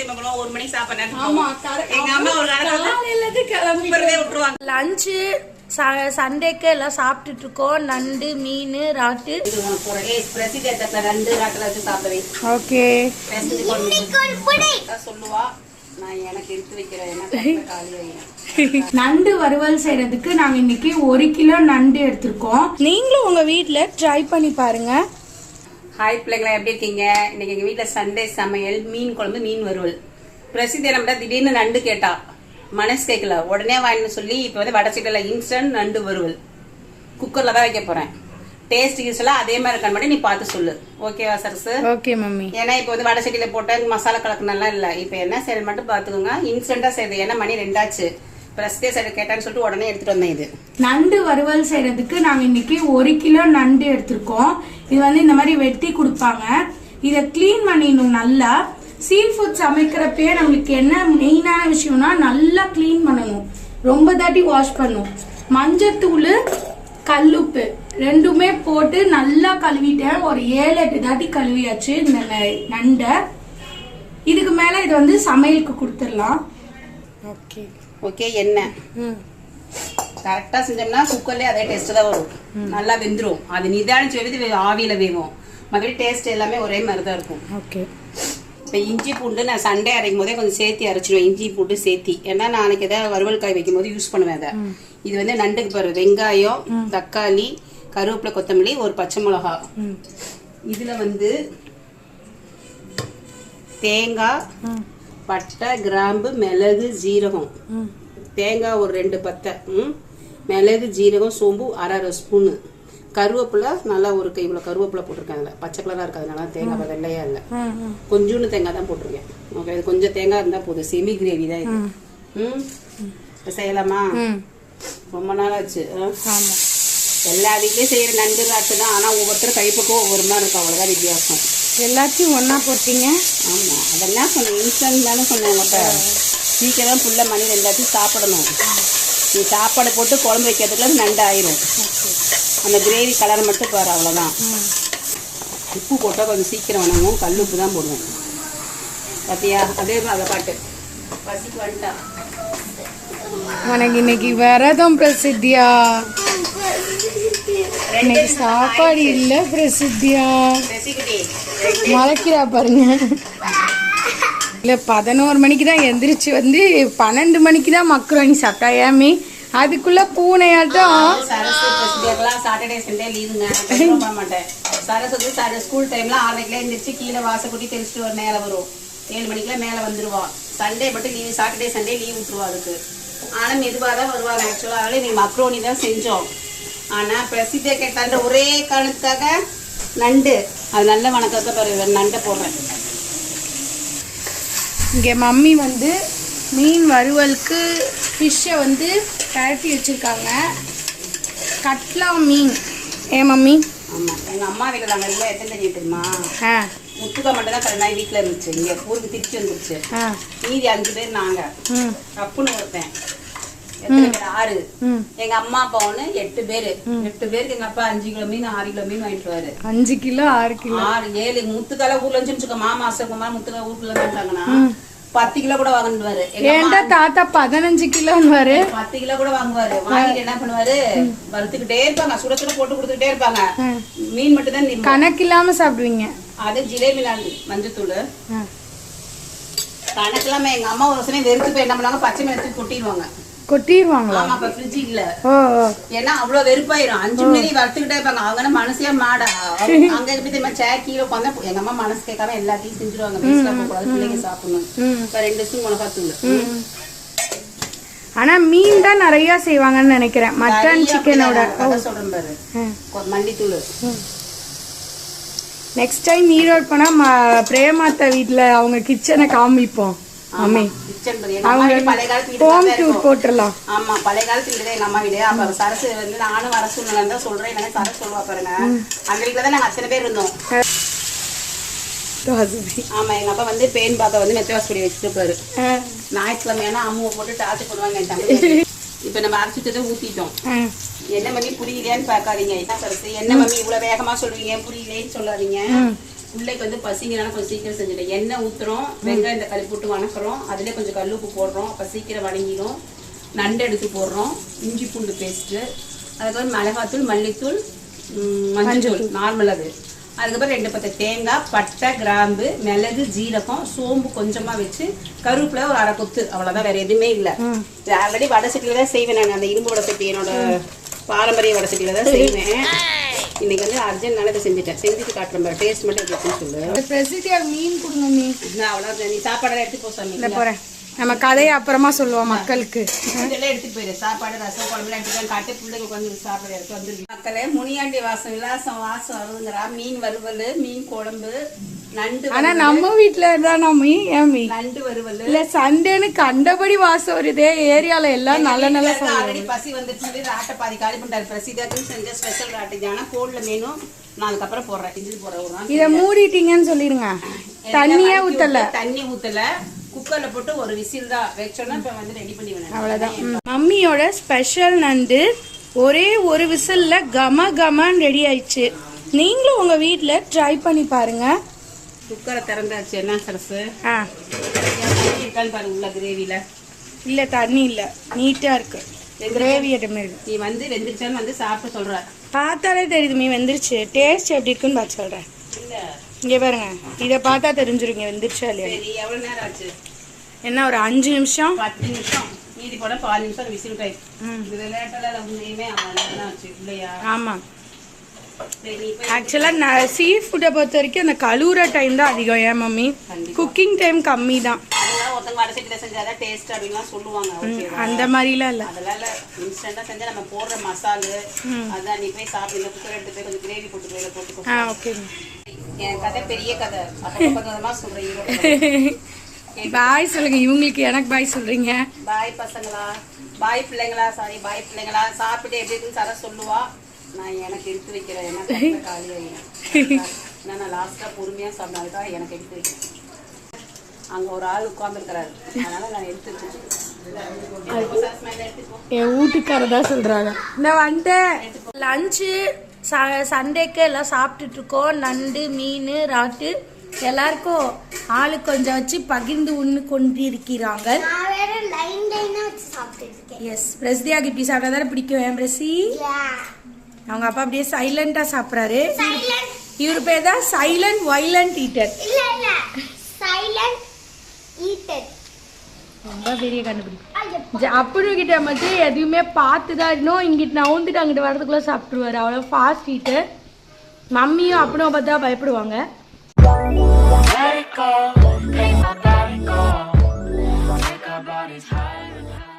தெரியுமா 1 மணிக்கு சாப்பிடுறேன். ஆமா எங்க அம்மா ஒரு காலையில இருந்து கிளம்பிறதே விட்டுருவாங்க. லஞ்ச் சண்டேக்கு எல்லாம் சாப்பிட்டுட்டு இருக்கோம். நண்டு மீன் ராட்டு நண்டு ராட்டுல வச்சு சாப்பிடுவே. ஓகே சொல்லுவா நான் எனக்கு எடுத்து வைக்கிறேன். நண்டு வறுவல் செய்யறதுக்கு நாங்க இன்னைக்கு 1 கிலோ நண்டு எடுத்திருக்கோம். நீங்களும் உங்க வீட்டுல ட்ரை பண்ணி பாருங்க. ஹாய் பிள்ளைங்களா, எப்படி இருக்கீங்க? இன்னைக்கு எங்க வீட்டுல சண்டே சமையல் மீன் குழம்பு மீன் வறுவல். பிரசித்தி நம்ம திடீர்னு நண்டு கேட்டா, மனசு கேட்கல, உடனே வாங்கினு சொல்லி இப்ப வந்து வடச்சட்டில இன்ஸ்டன்ட் நண்டு வறுவல் குக்கர்ல தான் வைக்க போறேன். டேஸ்ட் எல்லாம் அதே மாதிரி இருக்கான்னு மட்டும் நீ பார்த்து சொல்லு. ஓகேவா சரசு? Okay mummy. ஏன்னா இப்ப வந்து வடச்சட்டில போட்ட மசாலா கலக்கணும்லாம் இல்ல. இப்ப என்ன செய்யறது மட்டும் பாத்துக்கோங்க. இன்ஸ்டன்டா செய்யுது. ஏன்னா மணி 2 ஆச்சு. பிரசித்தே சைடு கேட்டான்னு சொல்லிட்டு உடனே எடுத்துட்டு வந்தேன். இது நண்டு வறுவல் செய்யறதுக்கு நாங்க இன்னைக்கு 1 கிலோ நண்டு எடுத்திருக்கோம். இது வந்து இந்த மாதிரி வெட்டி கொடுப்பாங்க. இத கிளீன் பண்ணிடணும் நல்லா. சீ ஃபுட் சமைக்கிறப்பயே நம்மளுக்கு என்ன மெயினான விஷயம்னா நல்லா கிளீன் பண்ணணும். ரொம்ப தாட்டி வாஷ் பண்ணணும். மஞ்சத்தூள் கல்லுப்பு ரெண்டுமே போட்டு நல்லா கழுவிட்டேன். ஒரு 7-8 தாட்டி கழுவியாச்சு இந்த நண்டை. இதுக்கு மேல இது வந்து சமையலுக்கு கொடுத்துடலாம். Okay okay. எண்ணெய் கரெக்டா செஞ்சோம்னா குக்கர்லயே அதே டேஸ்ட் தான் வரும். நல்லா வெந்துரும். அது நிதானிச்சு வைத்து ஆவியில வேகும். மறுபடியும் டேஸ்ட் எல்லாமே ஒரே மாதிரி தான் இருக்கும். ஓகே. இப்போ இஞ்சி பூண்டு நான் சண்டே அரைக்கும் போதே கொஞ்சம் சேர்த்தி அரைச்சிடுவேன். இஞ்சி பூண்டு சேர்த்தி. ஏன்னா நாளைக்கு ஏதாவது வறுவல் காய் வைக்கும் போது யூஸ் பண்ணுவேன். அதை இது வந்து நண்டுக்கு பாரு, வெங்காயம், தக்காளி, கருவேப்பிலை, கொத்தமல்லி, ஒரு பச்சை மிளகா. இதுல வந்து தேங்காய், பட்டை, கிராம்பு, மிளகு, ஜீரகம். தேங்காய் ஒரு 2 பத்தை, மிளகு, ஜீரகம், சோம்பு 1/2 ஸ்பூனு, கருவேப்பிலை நல்லா ஒரு கை இவ்வளோ கருவேப்பிலை போட்டிருக்கேன். அதில் பச்சை கலராக இருக்கிறதுனால தேங்காய் வெள்ளையா இல்லை, கொஞ்சோண்டு தேங்காய் தான் போட்டிருக்கேன். ஓகே, இது கொஞ்சம் தேங்காய் இருந்தால் போதும். செமி கிரேவி தான் இது. செய்யலாமா? ரொம்ப நாள் ஆச்சு. எல்லா வீட்லேயும் செய்கிற நண்டு காட்டு தான். ஆனால் ஒவ்வொருத்தரும் கைப்பக்கம் ஒவ்வொரு மாதிரி இருக்கும். அவ்வளோதான் வித்தியாசம். எல்லாத்தையும் ஒன்றா போட்டீங்க? ஆமாம், அதெல்லாம் சொன்னேன். இன்ஸ்டன்ட் தானே சொன்னேன். உங்கள்கிட்ட சீக்கிரம் ஃபுல்லாக மணி 2 சாப்பிடணும். நீ சாப்பாடு போட்டு குழம்பு வைக்கிறதுக்குள்ள நண்டு ஆயிரும். அந்த கிரேவி கலர் மட்டும் பாரு, அவ்வளோதான். உப்பு போட்டால் கொஞ்சம் சீக்கிரம் வணங்கும். கல் உப்பு தான் போடுவேன். பார்த்தியா? அதே அதை பாட்டு பசிக்கு வந்துட்டா. உனக்கு இன்னைக்கு விரதம் பிரசித்தியா? இன்னைக்கு சாப்பாடு இல்ல பிரசித்தியா? மலைக்கிறா பாருங்க. இல்ல 11 மணிக்கு தான் எந்திரிச்சு வந்து 12 மணிக்கு தான் மக்ரோனி சாப்பிட்டா. ஏமி அதுக்குள்ள பூனையாட்டம். சாட்டர்டே சண்டே லீவுங்க, பண்ண மாட்டேன். சரஸ்வதி ஸ்கூல் டைம்ல 6:30 எந்திரிச்சு கீழே வாச கூட்டி தெளிச்சுட்டு ஒரு மேலே வரும். 7 மணிக்கெல்லாம் மேலே வந்துருவான். சண்டே மட்டும் லீவு, சாட்டர்டே சண்டே லீவ் விட்டுருவா. அதுக்கு ஆனால் மெதுவாக தான் வருவாங்க. ஆக்சுவலாக அதனால நீ மக்ரோனி தான் செஞ்சோம். ஆனால் பிரசித்தியை கேட்டான்ற ஒரே காரணத்துக்காக நண்டு அது நல்ல வணக்கத்தை பாரு, நண்டை போடுறேன். இங்கே மம்மி வந்து மீன் வறுவலுக்கு ஃபிஷ்ஷை வந்து கரட்டி வச்சுருக்காங்க. கட்லா மீன். மம்மி? ஆமாம், எங்கள் அம்மா வீட்டில் நாங்கள் இல்லை. எத்தனை தெரியுமா? முத்துக்கா மட்டும் தான் 2 நாள் வீட்டில் இருந்துச்சு. இங்கே ஊருக்கு திருச்சி வந்துருச்சு. மீதி 5 பேர் நாங்கள். தப்புன்னு ஒருத்தன். எத்தனை பேர்? 6. எங்க அம்மா அப்பா 8 பேரு. 8 பேருக்கு எங்க அப்பா 5 கிலோ மீன் 6 கிலோ மீன் வாங்கிட்டு வாரு. 5 கிலோ 6 கிலோ 6 7 முத்துக்கால ஊர்ல வச்சுக்கோ. மாமா அசகுமார் முத்துக்கா ஊருக்குள்ள இருந்தாங்கன்னா 10 கிலோ கூட வாங்குவாரு. ஏன்டா தாத்தா 15 கிலோன்னு 10 கிலோ கூட வாங்குவாரு. வாங்கிட்டு என்ன பண்ணுவாரு, வறுத்துக்கிட்டே இருப்பாங்க. சுட சுட போட்டு கொடுத்துக்கிட்டே இருப்பாங்க. மீன் மட்டும் தான் கணக்கு இல்லாம சாப்பிடுவீங்க. அது ஜிலேபி மஞ்சத்தூள் கணக்கு இல்லாம. எங்க அம்மா ஒரு வருஷம் வெறுத்து போய் என்ன பண்ணுவாங்க, பச்சை மிளகாய் கொட்டிடுவாங்க. கொட்டிடுவாங்களா? ஆமா, இப்ப ஃப்ரிட்ஜ் இல்ல. ஏன்னா அவ்வளவு வெறுப்பாயிரும். 5 மணி வறுத்துக்கிட்டே இருப்பாங்க. அவங்க மனசே மாடா அங்க எப்படி தெரியுமா, சேக்கில உட்காந்து எங்க அம்மா மனசு கேட்காம எல்லாத்தையும் செஞ்சுருவாங்க. பிள்ளைங்க சாப்பிடணும். இப்ப 2 ஸ்பூன் மிளகாத்தூள். ஆனா மீன் தான் நிறைய செய்வாங்கன்னு நினைக்கிறேன். மட்டன் சிக்கனோட சொல்றேன் பாரு. மல்லித்தூள். நெக்ஸ்ட் டைம் ஈரோடு போனா பிரேமாத்தா வீட்டுல அவங்க கிச்சனை காமிப்போம். அவங்க பழைய காலத்து போட்டுடலாம். ஆமா, பழைய காலத்து வீடு எங்க அம்மா வீடு. அப்ப சரசு வந்து நானும் வர சூழ்நிலை தான் சொல்றேன். இல்லைன்னா சரசு சொல்லுவா பாருங்க. அந்த வீட்டுல தான் நாங்க அத்தனை பேர் இருந்தோம். ஆமா, எங்க அப்பா வந்து பேன் பாப்பா வந்து மெத்தவாசப்படி வச்சுருப்பாரு. ஞாயிற்றுக்கிழமையான அம்முவை போட்டு டாச்சு போடுவாங்க. இப்ப நம்ம அரைச்சிட்டு ஊத்திட்டோம். என்ன மம்மி புரியலையான்னு பாக்காதீங்க. என்ன சரசு, என்ன மம்மி இவ்வளவு வேகமா சொல்லுவீங்க, புரியலேன்னு சொல்லாதீங்க. பிள்ளைக்கு வந்து பசிங்கிறனால கொஞ்சம் சீக்கிரம் செஞ்சுட்டேன். எண்ணெய் ஊத்துறோம், வெங்காயம் தக்காளி போட்டு வணக்குறோம், அதுலேயே கொஞ்சம் கல்லுப்பு போடுறோம், அப்போ சீக்கிரம் வணங்கிடும். நண்டு எடுத்து போடுறோம், இஞ்சி பூண்டு பேஸ்ட்டு, அதுக்கப்புறம் மிளகாத்தூள், மல்லித்தூள், மஞ்சள் நார்மல் அது. அதுக்கப்புறம் 2 பத்தை தேங்காய், பட்டை, கிராம்பு, மிளகு, ஜீரகம், சோம்பு கொஞ்சமாக வச்சு கருவேப்பிலை ஒரு 1/2 கொத்து, அவ்வளோதான், வேற எதுவுமே இல்லை. ஆல்ரெடி வடை சட்டியில் தான் செய்வேன் நான். அந்த இரும்பு வடை சட்டி என்னோட பாரம்பரிய வடை சட்டியில் தான் செய்வேன். இன்னைக்கு வந்து அர்ஜென்ட்னால இதை செஞ்சுட்டு காட்டுறேன். டேஸ்ட் மட்டும் எப்படி இருக்குன்னு சொல்லு. பிரசித்தியாக மீன் கொடுங்க நீ. நான் அவ்வளோ நீ சாப்பாடெல்லாம் எடுத்து போக சாமி. போகிறேன், நம்ம கதையை அப்புறமா சொல்லுவோம் மக்களுக்கு. இதெல்லாம் எடுத்துட்டு போயிரு. சாப்பாடு ரசம் குழம்புலாம் எடுத்துக்கலாம் காட்டு பிள்ளைங்களுக்கு வந்து சாப்பாடு எடுத்து வந்துருக்கு. மக்களே முனியாண்டி வாசம் விலாசம் வாசம் வருதுங்கிறா. மீன் வறுவல், மீன் குழம்பு, நண்டு. ஆனா நம்ம வீட்டுல இருந்தா நண்டு வறுவல் இல்ல சண்டேன்னு கண்டபடி வாசம் வருதே. ஏரியால எல்லாம் நல்ல நல்ல ஆல்ரெடி பசி வந்துட்டு ராட்டை பாதி காலி பண்ணிட்டாரு. பிரசிதாக்கு செஞ்ச ஸ்பெஷல் ராட்டு ஆனா போடல மீனும். நான் அதுக்கப்புறம் போடுறேன், இஞ்சி போடுறேன். இதை மூடிட்டீங்கன்னு சொல்லிருங்க. தண்ணியே ஊத்தல, தண்ணி ஊத்தல, குக்கர்ல போட்டு ஒரு விசில் தான் வச்சோன்னா இப்ப வந்து ரெடி பண்ணி வேணும். அவ்வளவுதான். மம்மியோட ஸ்பெஷல் நண்டு ஒரே ஒரு விசில்ல கம கமன்னு ரெடி ஆயிடுச்சு. நீங்களும் உங்க வீட்டுல ட்ரை பண்ணி பாருங்க. குக்கரை திறந்தாச்சு. என்ன சரசு இருக்கான்னு பாருங்க. உள்ள கிரேவில இல்ல தண்ணி இல்ல, நீட்டா இருக்கு கிரேவி. நீ வந்து வெந்துருச்சான்னு வந்து சாப்பிட்டு சொல்ற. பார்த்தாலே தெரியுது மீ வெந்துருச்சு. டேஸ்ட் எப்படி இருக்குன்னு பார்த்து சொல்றேன். இங்கே பாருங்க, இதை பார்த்தா தெரிஞ்சிருங்க வெந்துருச்சா இல்லையா. எவ்வளவு நேரம் ஆச்சு? என்ன ஒரு 5 நிமிஷம் 10 நிமிஷம் மீதி போட 4 நிமிஷம் விசில் டைம். இது லேட்டெல்லாம் ஆச்சு இல்லையா? ஆமா. ஆக்சுவலா நான் சீ ஃபுட்டை பொறுத்த வரைக்கும் அந்த கழுவுற டைம் தான் அதிகம். ஏன் மம்மி? குக்கிங் டைம் கம்மி தான். அந்த மாதிரிலாம் இல்ல. அதெல்லாம் இன்ஸ்டன்ட்டா செஞ்சா நம்ம போடுற மசாலா அதான் நீ போய் சாப்பிடுங்க. குக்கர் எடுத்து போய் கொஞ்சம் கிரேவி போட்டுக்கோ. ஓகே. என் கதை பெரிய கதை. அப்பமா சொல்றேன். பாய் சொல்லுங்க. இவங்களுக்கு எனக்கு பாய் சொல்றீங்க. பாய் பசங்களா, பாய் பிள்ளைங்களா, சாரி பாய் பிள்ளைங்களா. சாப்பிட்டு எப்படி இருக்குன்னு சாரா சொல்லுவா. நான் எனக்கு எடுத்து வைக்கிறேன். என்ன காலியாக நான் லாஸ்டா பொறுமையா சாப்பிடாதுக்காக எனக்கு எடுத்து வைக்கிறேன். அங்க ஒரு ஆள் உட்கார்ந்துருக்கிறாரு, அதனால நான் எடுத்து வச்சிருக்கேன். என் வீட்டுக்காரர் தான் சொல்றாங்க. நான் வந்துட்டேன். லஞ்சு சண்டேக்கு எல்லாம் சாப்பிட்டுட்டு இருக்கோம். நண்டு, மீன், ராட்டு எல்லாருக்கும் ஆளு கொஞ்சம் வச்சு பகிர்ந்து உண்ணு கொண்டிருக்கிறாங்க. எஸ், பிரசிதியாக்கு இப்படி சாப்பிட்டா தானே பிடிக்கும். ஏன் பிரசி? அவங்க அப்பா அப்படியே சைலண்டா சாப்பிடுறாரு. இவரு பேர் தான் சைலண்ட் வைலண்ட் ஈட்டர். ரொம்ப பெரிய கண்டுபிடிப்பு. அப்படி கிட்ட மட்டும் எதுவுமே பார்த்துதான் இன்னும் இங்கிட்டு நவுந்துட்டு அங்கிட்டு வரதுக்குள்ள சாப்பிட்டுருவாரு. அவ்வளோ ஃபாஸ்ட் ஈட்டர். மம்மியும் அப்படின் பார்த்தா பயப்படுவாங்க. Let it go, make my body go, make our bodies higher and higher.